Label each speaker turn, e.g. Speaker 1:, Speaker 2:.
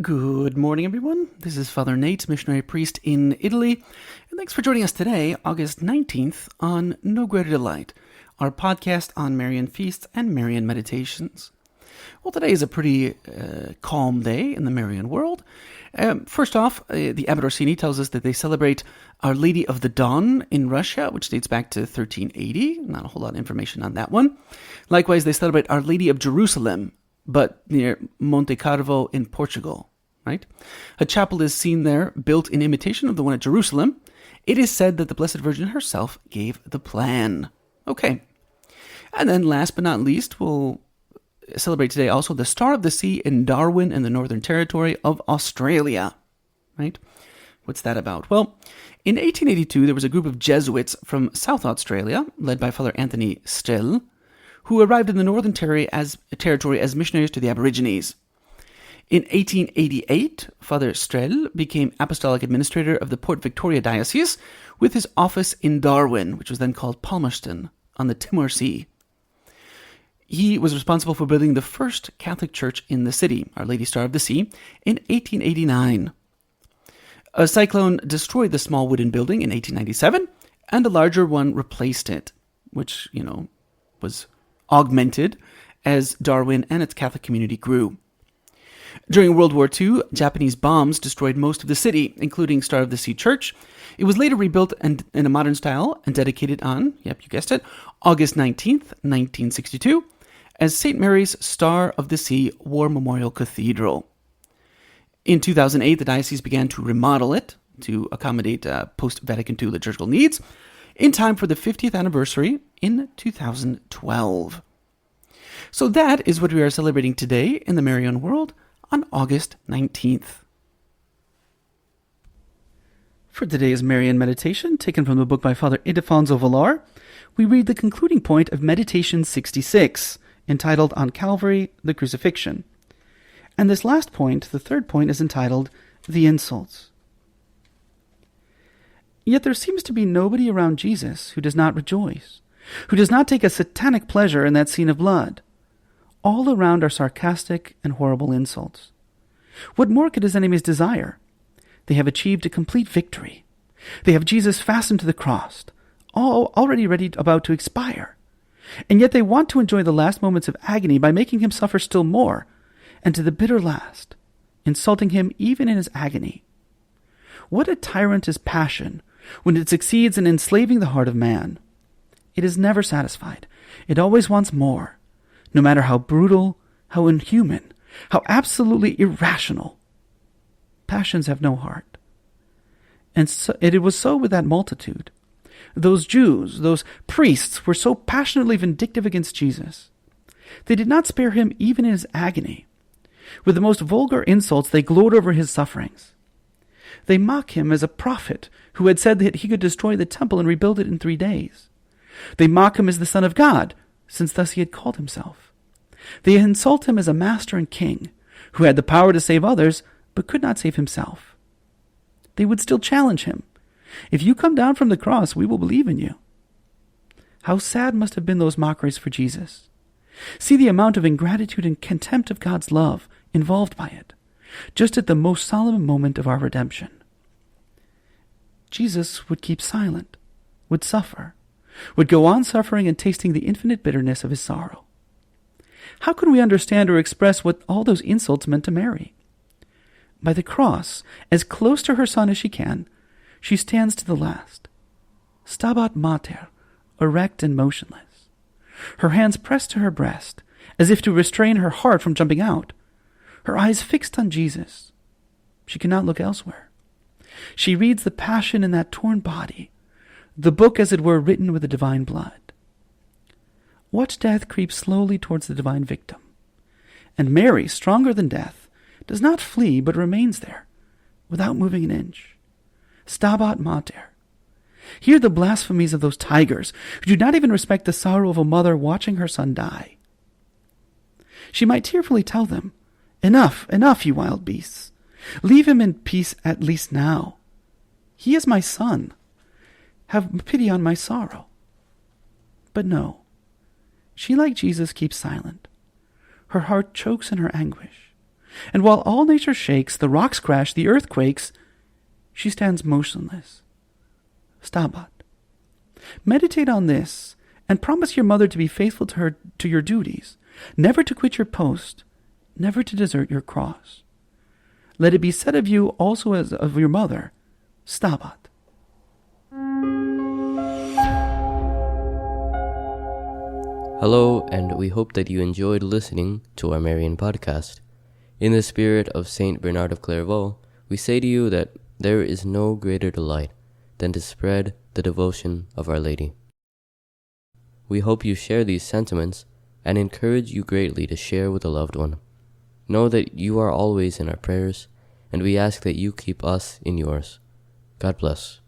Speaker 1: Good morning, everyone. This is Father Nate, missionary priest in Italy, and thanks for joining us today, August 19th, on No Greater Delight, our podcast on Marian feasts and Marian meditations. Well, today is a pretty calm day in the Marian world. First off, the Abbot Orsini tells us that they celebrate Our Lady of the Dawn in Russia, which dates back to 1380. Not a whole lot of information on that one. Likewise, they celebrate Our Lady of Jerusalem, but near Monte Carlo in Portugal, right? A chapel is seen there, built in imitation of the one at Jerusalem. It is said that the Blessed Virgin herself gave the plan. Okay. And then last but not least, we'll celebrate today also the Star of the Sea in Darwin in the Northern Territory of Australia, right? What's that about? Well, in 1882, there was a group of Jesuits from South Australia, led by Father Anthony Strel, who arrived in the Northern Territory as missionaries to the Aborigines. In 1888, Father Strel became Apostolic Administrator of the Port Victoria Diocese with his office in Darwin, which was then called Palmerston, on the Timor Sea. He was responsible for building the first Catholic church in the city, Our Lady Star of the Sea, in 1889. A cyclone destroyed the small wooden building in 1897, and a larger one replaced it, which, was augmented as Darwin and its Catholic community grew. During World War II, Japanese bombs destroyed most of the city, including Star of the Sea Church. It was later rebuilt in a modern style and dedicated on, you guessed it, August 19th, 1962, as St. Mary's Star of the Sea War Memorial Cathedral. In 2008, the diocese began to remodel it to accommodate post-Vatican II liturgical needs, in time for the 50th anniversary in 2012. So that is what we are celebrating today in the Marian world on August 19th. For today's Marian meditation, taken from the book by Father Ildefonso Villar, we read the concluding point of Meditation 66, entitled On Calvary, the Crucifixion. And this last point, the third point, is entitled The Insults. Yet there seems to be nobody around Jesus who does not rejoice, who does not take a satanic pleasure in that scene of blood. All around are sarcastic and horrible insults. What more could his enemies desire? They have achieved a complete victory. They have Jesus fastened to the cross, already about to expire. And yet they want to enjoy the last moments of agony by making him suffer still more, and to the bitter last, insulting him even in his agony. What a tyrant is passion, when it succeeds in enslaving the heart of man. It is never satisfied. It always wants more, no matter how brutal, how inhuman, how absolutely irrational. Passions have no heart. And so, it was so with that multitude. Those Jews, those priests, were so passionately vindictive against Jesus. They did not spare him even in his agony. With the most vulgar insults, they gloated over his sufferings. They mock him as a prophet who had said that he could destroy the temple and rebuild it in 3 days. They mock him as the Son of God, since thus he had called himself. They insult him as a master and king, who had the power to save others, but could not save himself. They would still challenge him. If you come down from the cross, we will believe in you. How sad must have been those mockeries for Jesus. See the amount of ingratitude and contempt of God's love involved by it, just at the most solemn moment of our redemption. Jesus would keep silent, would suffer, would go on suffering and tasting the infinite bitterness of his sorrow. How can we understand or express what all those insults meant to Mary? By the cross, as close to her son as she can, she stands to the last. Stabat Mater, erect and motionless. Her hands pressed to her breast, as if to restrain her heart from jumping out. Her eyes fixed on Jesus. She cannot look elsewhere. She reads the passion in that torn body, the book as it were written with the divine blood. What death creeps slowly towards the divine victim? And Mary, stronger than death, does not flee but remains there, without moving an inch. Stabat Mater. Hear the blasphemies of those tigers who do not even respect the sorrow of a mother watching her son die. She might tearfully tell them, "Enough, enough, you wild beasts. Leave him in peace at least now. He is my son. Have pity on my sorrow." But no. She, like Jesus, keeps silent. Her heart chokes in her anguish. And while all nature shakes, the rocks crash, the earth quakes, she stands motionless. Stabat. Meditate on this, and promise your mother to be faithful to her, to your duties, never to quit your post, never to desert your cross. Let it be said of you also as of your mother, Stabat.
Speaker 2: Hello, and we hope that you enjoyed listening to our Marian podcast. In the spirit of Saint Bernard of Clairvaux, we say to you that there is no greater delight than to spread the devotion of Our Lady. We hope you share these sentiments and encourage you greatly to share with a loved one. Know that you are always in our prayers, and we ask that you keep us in yours. God bless.